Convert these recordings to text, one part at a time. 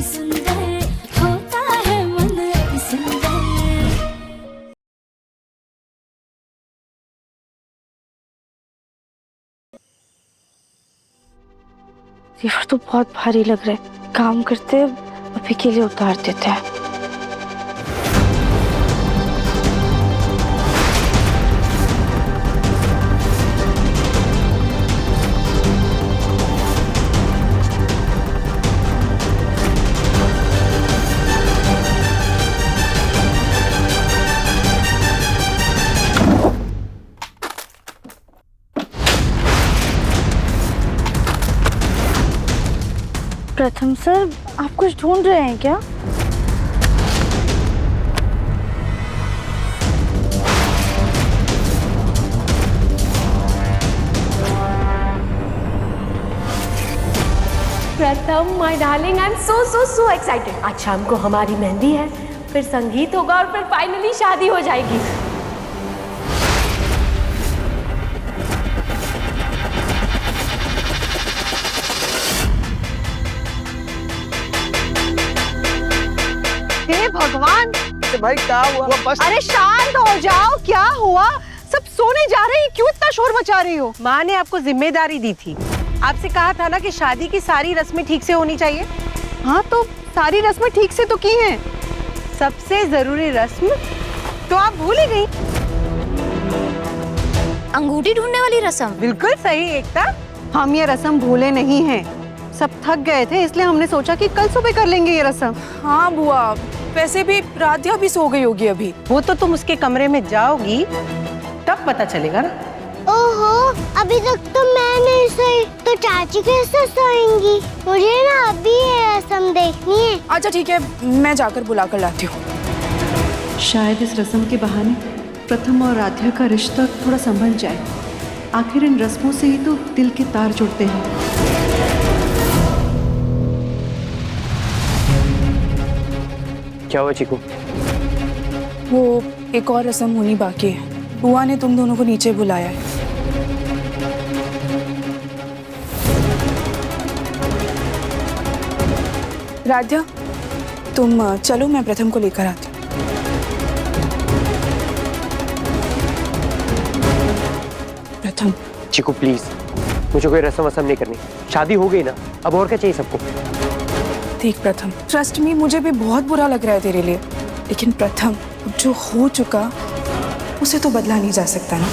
सुंदर होता है मन सुंदर। रिवर तो बहुत भारी लग रहा है, काम करते अभी के लिए उतार देते हैं। प्रथम सर, आप कुछ ढूंढ रहे हैं क्या? प्रथम, my darling, I am so excited. आज शाम को हमारी मेहंदी है, फिर संगीत होगा और फिर फाइनली शादी हो जाएगी। हे भगवान, भाई क्या हुआ? बस अरे शांत हो जाओ, क्या हुआ? सब सोने जा रहे हैं, क्यों इतना शोर मचा रही हो? माँ ने आपको जिम्मेदारी दी थी, आपसे कहा था ना कि शादी की सारी रस्में ठीक से होनी चाहिए। हाँ, तो सारी रस्में ठीक से तो की हैं। सबसे जरूरी रस्म तो आप भूल ही गई। अंगूठी ढूंढने वाली रस्म। बिल्कुल सही एकता, हम ये रस्म भूले नहीं हैं। सब थक गए थे, इसलिए हमने सोचा कि कल सुबह कर लेंगे ये रस्म। हाँ बुआ, वैसे भी राधिया भी सो गई होगी अभी। वो तो तुम उसके कमरे में जाओगी तब पता चलेगा ना। ओहो, अभी तक तो मैं नहीं सोई, तो चाची कैसे सोएंगी? मुझे ना अभी ये रस्म देखनी है। अच्छा ठीक है, मैं जाकर बुला कर लाती हूँ। शायद इस रस्म के बहाने प्रथम और राधिया का रिश्ता थोड़ा संभल जाए। आखिर इन रस्मों से ही तो दिल के तार जुड़ते हैं। क्या हुआ चीकू? वो एक और रस्म होनी बाकी है। बुआ ने तुम दोनों को नीचे बुलाया है। राधिया, तुम चलो, मैं प्रथम को लेकर आती हूँ। प्रथम। चीकू प्लीज, मुझे कोई रस्म वसम नहीं करनी। शादी हो गई ना, अब और क्या चाहिए सबको? देख प्रथम, ट्रस्ट मी, मुझे भी बहुत बुरा लग रहा है तेरे लिए, लेकिन प्रथम, अब जो हो चुका उसे तो बदला नहीं जा सकता ना।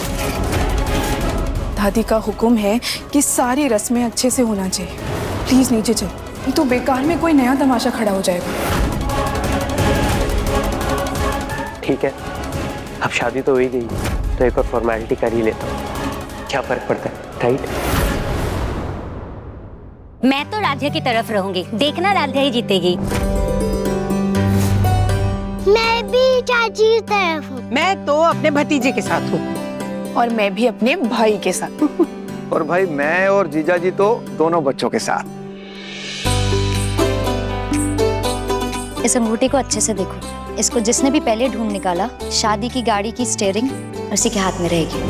दादी का हुक्म है कि सारी रस्में अच्छे से होना चाहिए। प्लीज नीचे चल, नहीं तो बेकार में कोई नया तमाशा खड़ा हो जाएगा। ठीक है, अब शादी तो हो ही गई, तो एक और फॉर्मेलिटी कर ही लेता हूँ। क्या फर्क पड़ता है, राइट? मैं तो राधिया की तरफ रहूंगी, देखना राधिया ही जीतेगी। मैं भी चाची की तरफ हूँ। मैं तो अपने भतीजे के साथ हूँ। और मैं भी अपने भाई के साथ। और भाई मैं और जीजा जी तो दोनों बच्चों के साथ। इस अंगूठी को अच्छे से देखो। इसको जिसने भी पहले ढूंढ निकाला, शादी की गाड़ी की स्टीयरिंग उसी के हाथ में रहेगी।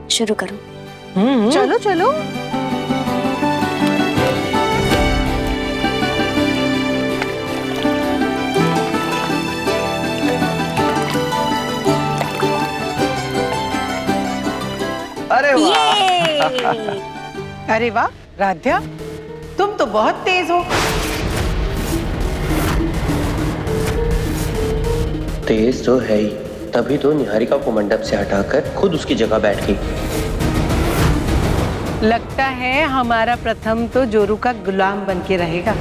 शुरू करो। चलो चलो। अरे वाह! अरे वाह राधिया, तुम तो बहुत तेज हो। तेज तो है ही, तभी तो निहारिका को मंडप से हटाकर खुद उसकी जगह बैठ गई। लगता है हमारा प्रथम तो जोरू का गुलाम बन के रहेगा।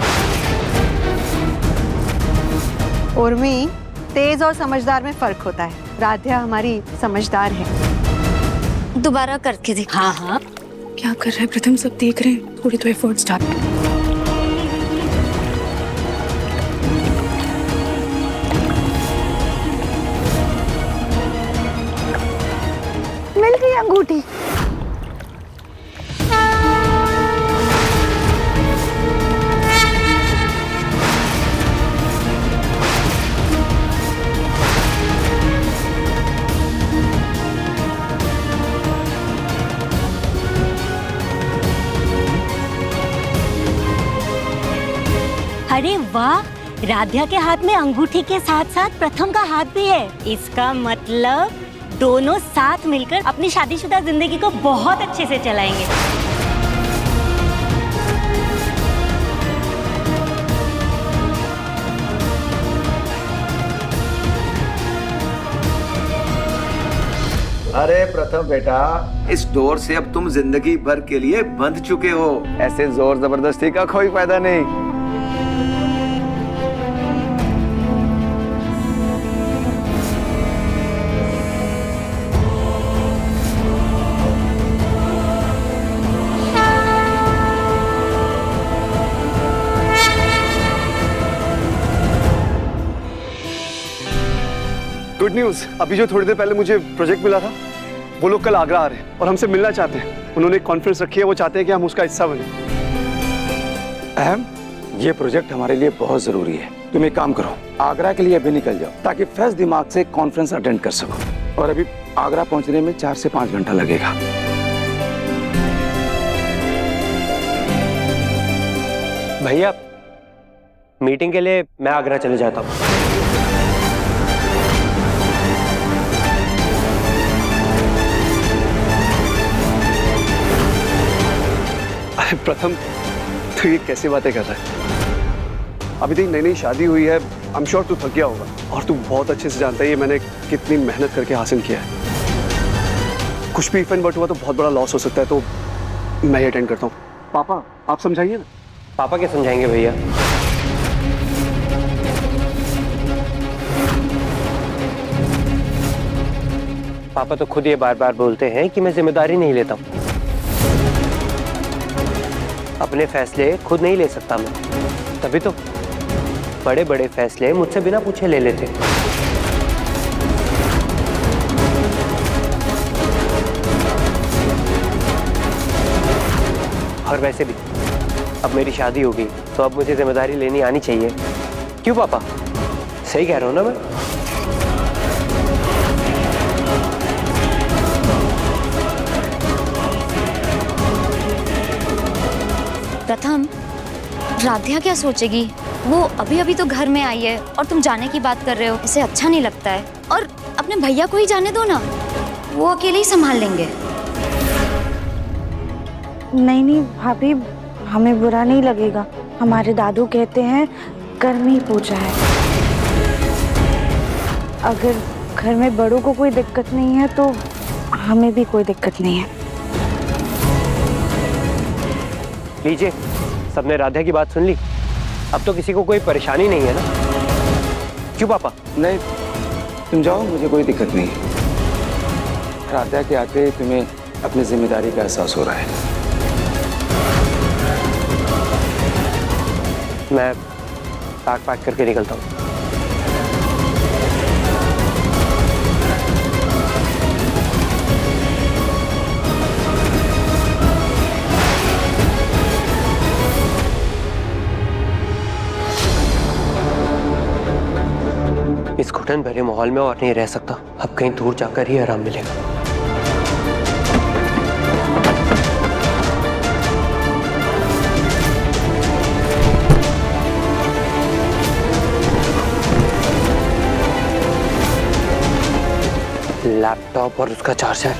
उर्मी, तेज और समझदार में फर्क होता है। राधिया हमारी समझदार है। दोबारा करके देख। हाँ हाँ, क्या कर रहा है प्रथम? सब देख रहे हैं, थोड़ी तो एफर्ट्स डाल। मिल गई अंगूठी। अरे वाह, राध्या के हाथ में अंगूठी के साथ साथ प्रथम का हाथ भी है। इसका मतलब दोनों साथ मिलकर अपनी शादीशुदा जिंदगी को बहुत अच्छे से चलाएंगे। अरे प्रथम बेटा, इस डोर से अब तुम जिंदगी भर के लिए बंध चुके हो। ऐसे जोर जबरदस्ती का कोई फायदा नहीं। गुड न्यूज, अभी जो थोड़ी देर पहले मुझे प्रोजेक्ट मिला था, वो लोग कल आगरा आ रहे हैं और हमसे मिलना चाहते हैं। उन्होंने एक कॉन्फ्रेंस रखी है, वो चाहते हैं कि हम उसका हिस्सा बने। अहम, ये प्रोजेक्ट हमारे लिए बहुत जरूरी है। तुम एक काम करो, आगरा के लिए अभी निकल जाओ ताकि फ्रेश दिमाग से कॉन्फ्रेंस अटेंड कर सको। और अभी आगरा पहुंचने में 4 से 5 घंटा लगेगा। भैया, मीटिंग के लिए मैं आगरा चले जाता हूँ। अरे प्रथम, तू ये कैसी बातें कर रहा है? अभी तक नई नई शादी हुई है। आई एम श्योर तू थक गया होगा और तू बहुत अच्छे से जानता है ये मैंने कितनी मेहनत करके हासिल किया है। कुछ भी इफेंट बट हुआ तो बहुत बड़ा लॉस हो सकता है, तो मैं ही अटेंड करता हूँ। पापा, आप समझाइए ना। पापा क्या समझाएंगे भैया? पापा तो खुद ये बार बार बोलते हैं कि मैं जिम्मेदारी नहीं लेता हूँ। अपने फैसले खुद नहीं ले सकता मैं, तभी तो बड़े बड़े फैसले मुझसे बिना पूछे ले लेते। और वैसे भी अब मेरी शादी होगी तो अब मुझे जिम्मेदारी लेनी आनी चाहिए। क्यों पापा, सही कह रहा हूं ना मैं? प्रथम, राध्या क्या सोचेगी? वो अभी अभी तो घर में आई है और तुम जाने की बात कर रहे हो। इसे अच्छा नहीं लगता है। और अपने भैया को ही जाने दो ना, वो अकेले ही संभाल लेंगे। नहीं नहीं भाभी, हमें बुरा नहीं लगेगा। हमारे दादू कहते हैं कर्म ही पूजा है। अगर घर में बड़ों को कोई दिक्कत नहीं है तो हमें भी कोई दिक्कत नहीं है। लीजिए, सबने राधा की बात सुन ली। अब तो किसी को कोई परेशानी नहीं है ना? क्यों पापा? नहीं, तुम जाओ, मुझे कोई दिक्कत नहीं। राधा के आते तुम्हें अपनी जिम्मेदारी का एहसास हो रहा है। मैं पैक करके निकलता हूँ। इस घुटन भरे माहौल में और नहीं रह सकता। अब कहीं दूर जाकर ही आराम मिलेगा। लैपटॉप और उसका चार्जर।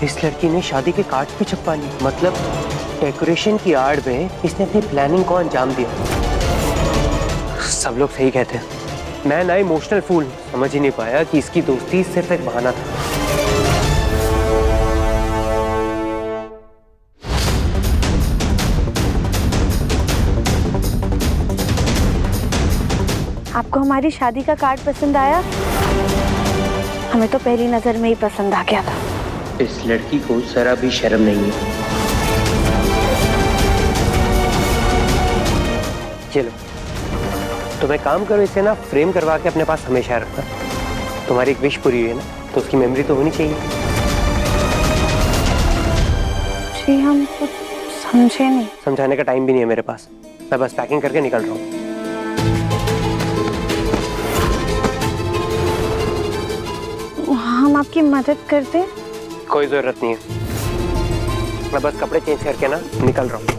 इस लड़की ने शादी के कार्ड भी छपवा ली। मतलब डेकोरेशन की आड़ में इसने अपनी प्लानिंग को अंजाम दिया। सब लोग सही कहते हैं, मैं ना इमोशनल फूल समझ ही नहीं पाया कि इसकी दोस्ती सिर्फ एक बहाना था। आपको हमारी शादी का कार्ड पसंद आया? हमें तो पहली नजर में ही पसंद आ गया था। इस लड़की को जरा भी शर्म नहीं है। चलो, तुम एक काम करो, इसे ना फ्रेम करवा के अपने पास हमेशा रखना। तुम्हारी एक विश पूरी हुई है ना, तो उसकी मेमोरी तो होनी चाहिए। जी, हम कुछ समझे नहीं। समझाने का टाइम भी नहीं है मेरे पास, मैं बस पैकिंग करके निकल रहा हूँ। हम आपकी मदद करते? कोई जरूरत नहीं है, मैं बस कपड़े चेंज करके ना निकल रहा हूँ।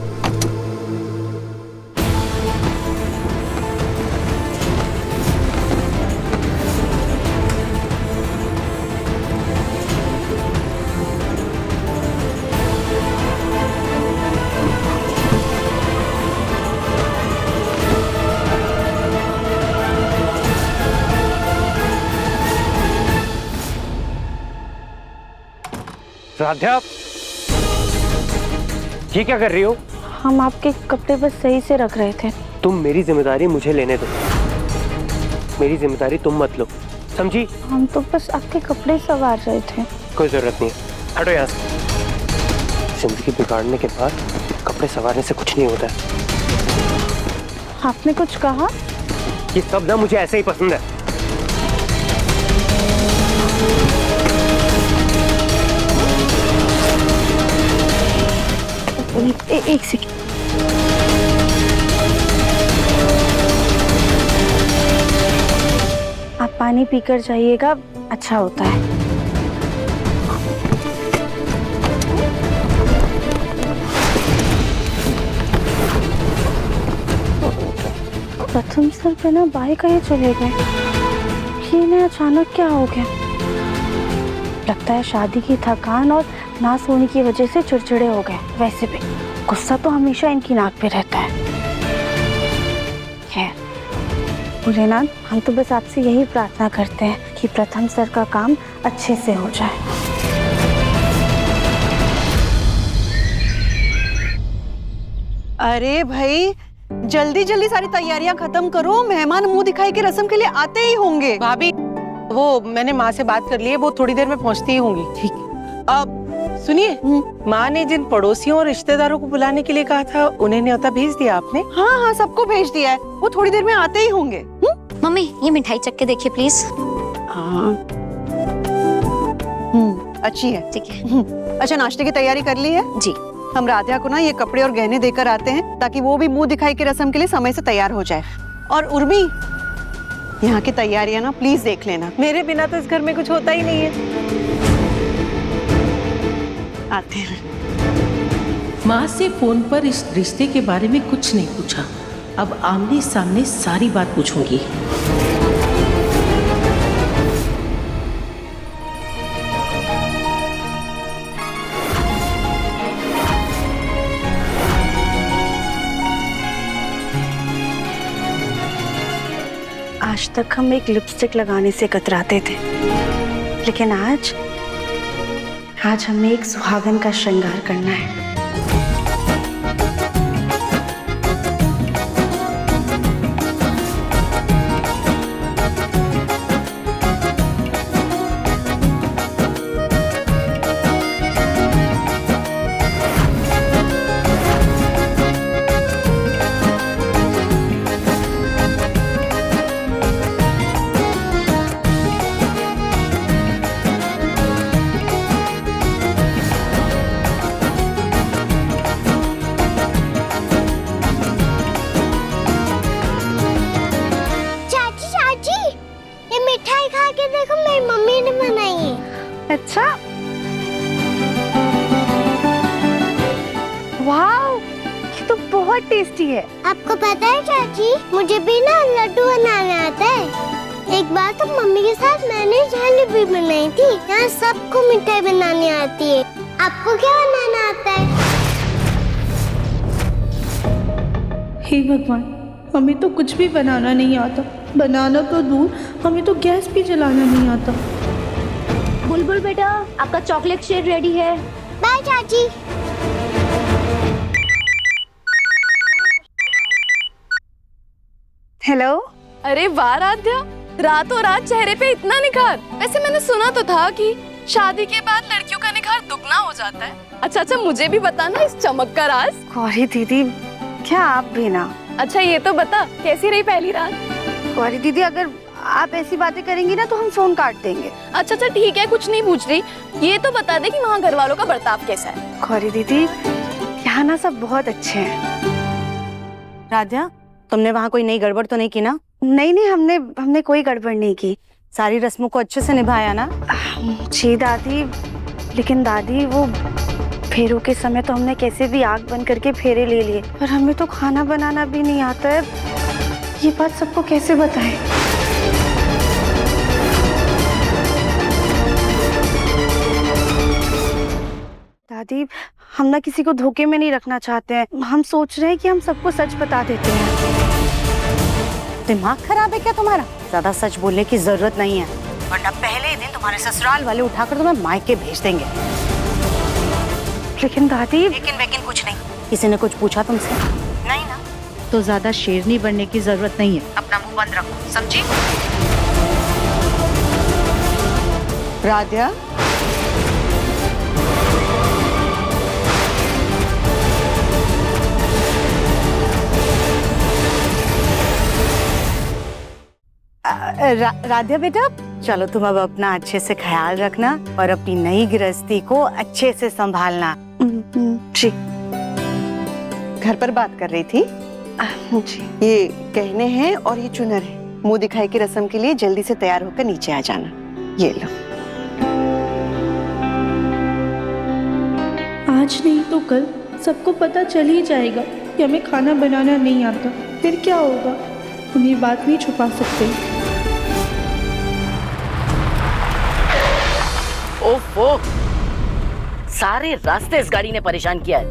राध्या, ये क्या कर रही हो? हम आपके कपड़े बस सही से रख रहे थे। तुम मेरी जिम्मेदारी मुझे लेने दो, मेरी जिम्मेदारी तुम मत लो, समझी? हम तो बस आपके कपड़े संवार रहे थे। कोई जरूरत नहीं है, हटो यहाँ से। जिंदगी बिगाड़ने के बाद कपड़े संवारने से कुछ नहीं होता है। आपने कुछ कहा? ये सब ना मुझे ऐसे ही पसंद है। एक सेकंड। आप पानी पीकर जाइएगा, अच्छा होता है। प्रथम सर बिना बाई कहीं चले गए, ये इन्हें अचानक क्या हो गया? लगता है शादी की थकान और ना सोने की वजह से चिड़चिड़े हो गए। वैसे भी गुस्सा तो हमेशा इनकी नाक पे रहता है। खैर भोलेनाथ, हम तो बस आपसे यही प्रार्थना करते हैं कि प्रथम सर का काम अच्छे से हो जाए। अरे भाई, जल्दी जल्दी सारी तैयारियां खत्म करो, मेहमान मुंह दिखाई के रस्म के लिए आते ही होंगे। भाभी, वो मैंने माँ से बात कर ली है, वो थोड़ी देर में पहुंचती ही होंगी। ठीक है। अब सुनिए, माँ ने जिन पड़ोसियों और रिश्तेदारों को बुलाने के लिए कहा था, उन्हें न्योता भेज दिया आपने? हाँ हाँ, सबको भेज दिया है, वो थोड़ी देर में आते ही होंगे। मम्मी, ये मिठाई चख के देखिए प्लीज। हाँ, अच्छी है। ठीक है। अच्छा, नाश्ते की तैयारी कर ली है? जी। हम राध्या को ना ये कपड़े और गहने देकर आते हैं, ताकि वो भी मुंह दिखाई के रस्म के लिए समय से तैयार हो जाए। और उर्मी, यहाँ की तैयारियां ना प्लीज देख लेना, मेरे बिना तो इस घर में कुछ होता ही नहीं है। आते हैं। माँ से फोन पर इस रिश्ते के बारे में कुछ नहीं पूछा, अब आमने सामने सारी बात पूछूंगी। आज तक हम एक लिपस्टिक लगाने से कतराते थे, लेकिन आज हमें एक सुहागन का श्रृंगार करना है। अच्छा, वाह, ये तो बहुत टेस्टी है। आपको पता है चाची, मुझे भी ना लड्डू बनाना आता है। एक बार तो मम्मी के साथ मैंने जलेबी बनाई थी। यहाँ सबको मिठाई बनानी आती है। आपको क्या बनाना आता है? हे भगवान, हमें तो कुछ भी बनाना नहीं आता। बनाना तो दूर, हमें तो गैस भी जलाना नहीं आता। बुलबुल बेटा, आपका चॉकलेट शेक रेडी है। बाय चाची। हेलो। अरे वाह राध्या, रातों रात चेहरे पे इतना निखार। वैसे मैंने सुना तो था कि शादी के बाद लड़कियों का निखार दुगना हो जाता है। अच्छा, मुझे भी बताना इस चमक का राज। गौरी दीदी, क्या आप भी ना। अच्छा, ये तो बता, कैसी रही पहली रात? गौरी दीदी, अगर आप ऐसी बातें करेंगी ना तो हम फोन काट देंगे। अच्छा ठीक है, कुछ नहीं पूछ रही। ये तो बता दे कि वहाँ घर वालों का बर्ताव कैसा है। गौरी दीदी, यहाँ ना सब बहुत अच्छे हैं। राध्या, तुमने वहाँ कोई नई गड़बड़ तो नहीं की ना? नहीं नहीं, हमने कोई गड़बड़ नहीं की। सारी रस्मों को अच्छे से निभाया ना? जी दादी, लेकिन दादी वो फेरों के समय तो हमने कैसे भी आग बंद करके फेरे ले लिए, पर हमें तो खाना बनाना भी नहीं आता है। ये बात सबको कैसे बताएं? दादी, हम ना किसी को धोखे में नहीं रखना चाहते हैं। हम सोच रहे हैं कि हम सबको सच बता देते हैं। दिमाग खराब है क्या तुम्हारा? ज्यादा सच बोलने की जरूरत नहीं है, वरना पहले ही दिन तुम्हारे ससुराल वाले उठाकर तुम्हें मायके भेज देंगे। लेकिन दादी, लेकिन कुछ नहीं। किसी ने कुछ पूछा तुमसे? नहीं ना? तो ज्यादा शेरनी बनने की जरूरत नहीं है। अपना मुंह बंद रखो, समझी? राध्या, राध्या बेटा, चलो तुम अब अपना अच्छे से ख्याल रखना और अपनी नई गृहस्थी को अच्छे से संभालना। जी। घर पर बात कर रही थी? जी। ये गहने हैं और ये चुनर है। मुंह दिखाई की रस्म के लिए जल्दी से तैयार होकर नीचे आ जाना। ये लो। आज नहीं तो कल सबको पता चल ही जाएगा कि हमें खाना बनाना नहीं आता। फिर क्या होगा? हम ये बात नहीं छुपा सकते। ओफो, सारे रास्ते इस गाड़ी ने परेशान किया है।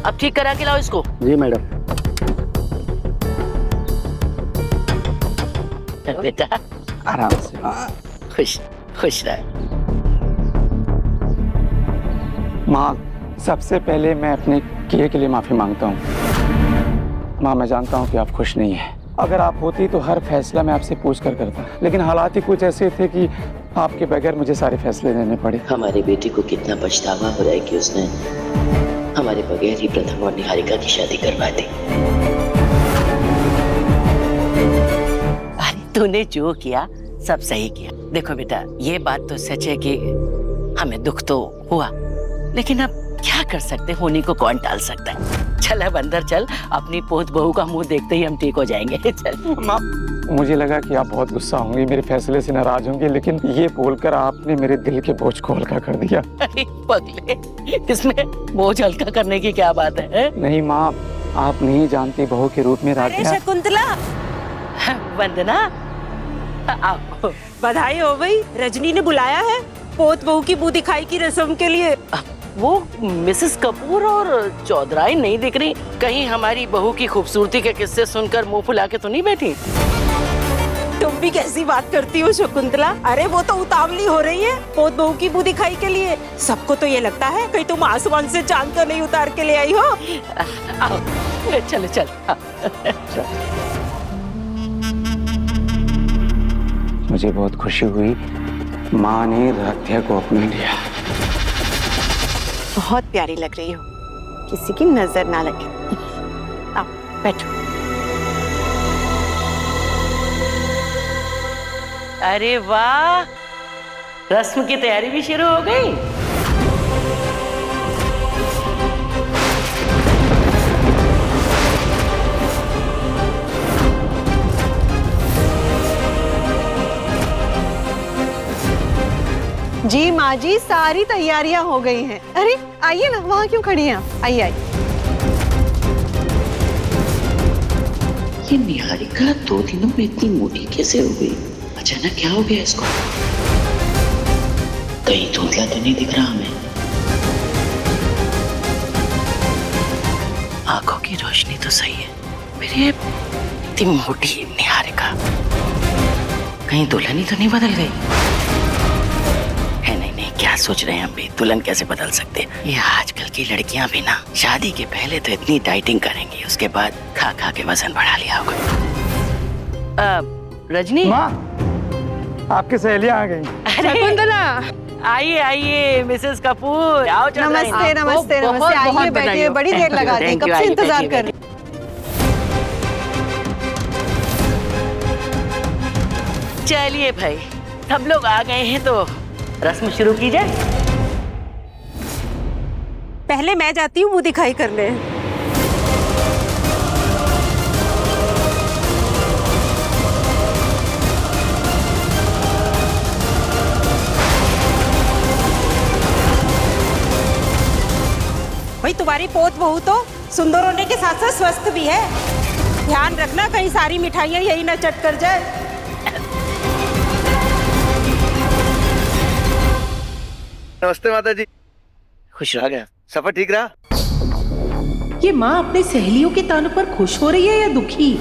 अब ठीक करा के लाओ इसको। जी मैडम। बेटा आराम से। खुश खुश रह। माँ, सबसे पहले मैं अपने किए के लिए माफी मांगता हूँ। माँ, मैं जानता हूँ कि आप खुश नहीं हैं। अगर आप होती तो हर फैसला मैं आपसे पूछ कर करता, लेकिन हालात ही कुछ ऐसे थे कि आपके बगैर मुझे सारे फैसले लेने पड़े। हमारी बेटी को कितना पछतावा हो रहा है कि उसने हमारे बगैर ही प्रथम और निहारिका की शादी करवा दी। अरे तूने जो किया सब सही किया। देखो बेटा, ये बात तो सच है कि हमें दुख तो हुआ, लेकिन अब क्या कर सकते, होने को कौन टाल सकता है। चल अब अंदर चल, अपनी पोत बहू का मुंह देखते ही हम ठीक हो जाएंगे। चल। माँ, मुझे लगा कि आप बहुत गुस्सा होंगी, मेरे फैसले से नाराज होंगी, लेकिन ये बोलकर आपने मेरे दिल के बोझ को हल्का कर दिया। अरे पगले, इसमें बोझ हल्का करने की क्या बात है? नहीं माँ, आप नहीं जानती बहू के रूप में राध्या। शकुंतला, वंदना, आओ। बधाई हो गई। रजनी ने बुलाया है पोत बहू की मुंह दिखाई की रस्म के लिए। वो मिसेस कपूर और चौधराई नहीं दिख रही। कहीं हमारी बहू की खूबसूरती के किस्से सुनकर मुंह फुला के तो नहीं बैठी? तुम भी कैसी बात करती हो शकुंतला? अरे वो तो उतावली हो रही है पोत बहू की मुंह दिखाई के लिए। सबको तो ये लगता है कहीं तुम आसमान से चांद तो नहीं उतार के ले आई हो। आओ, चलो चल। मुझे बहुत खुशी हुई, माँ ने राध्या को अपना लिया। बहुत प्यारी लग रही हो, किसी की नजर ना लगे। आओ बैठो। अरे वाह, रस्म की तैयारी भी शुरू हो गई। जी माँ जी, सारी तैयारियां हो गई हैं। अरे आइए ना, वहाँ क्यों खड़ी हैं? आइए आइए। ये निहारिका 2 दिनों में इतनी मोटी कैसे हो गई? अचानक क्या हो गया इसको? कहीं धुंधला तो नहीं दिख रहा हमें? आंखों की रोशनी तो सही है, मेरी इतनी मोटी निहारिका कहीं दुल्हन तो नहीं बदल गई? क्या सोच रहे हैं हम भी? दुल्हन कैसे बदल सकते हैं? ये आजकल की लड़कियां भी ना शादी के पहले तो इतनी डाइटिंग करेंगी, उसके बाद खा खा के वजन बढ़ा लिया होगा। रजनी, माँ, आपकी सहेलियां आ गई। अरे आइए आइए मिसेस कपूर, आओ। नमस्ते नमस्ते नमस्ते, आइए बैठिए। बड़ी देर लगा दी, कब से इंतजार कर रही। चलिए भाई, सब लोग आ गए हैं तो रस्म शुरू की जाए। पहले मैं जाती हूँ मुंह दिखाई करने। भाई तुम्हारी पोत बहू तो सुंदर होने के साथ साथ स्वस्थ भी है। ध्यान रखना कहीं सारी मिठाइयाँ यही न चट कर जाए। नमस्ते माता जी। खुश रहा गया, सफर ठीक रहा? ये माँ अपने सहेलियों के तानों पर खुश हो रही है या दुखी?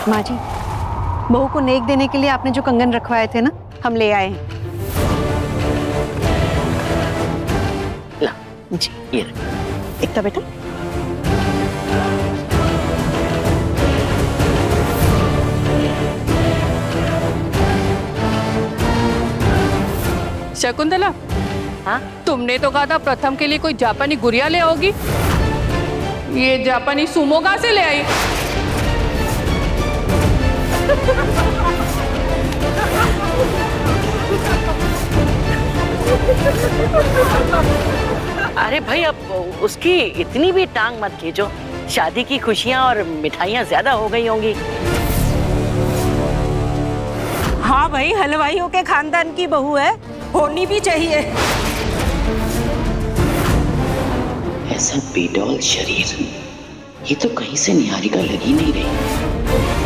माँ जी, बहू को नेक देने के लिए आपने जो कंगन रखवाए थे ना, हम ले आए हैं। ला जी, ये रख। एकता बेटा, शकुंतला, हाँ? तुमने तो कहा था प्रथम के लिए कोई जापानी गुड़िया ले आओगी। ये जापानी सुमो कहाँ से ले आई? अरे भाई, अब उसकी इतनी भी टांग मत खींचो। शादी की खुशियां और मिठाइयां ज्यादा हो गई होंगी। हाँ भाई, हलवाइयों के खानदान की बहू है, होनी भी चाहिए। ऐसा बेडौल शरीर, ये तो कहीं से निहारिका लगी नहीं रही।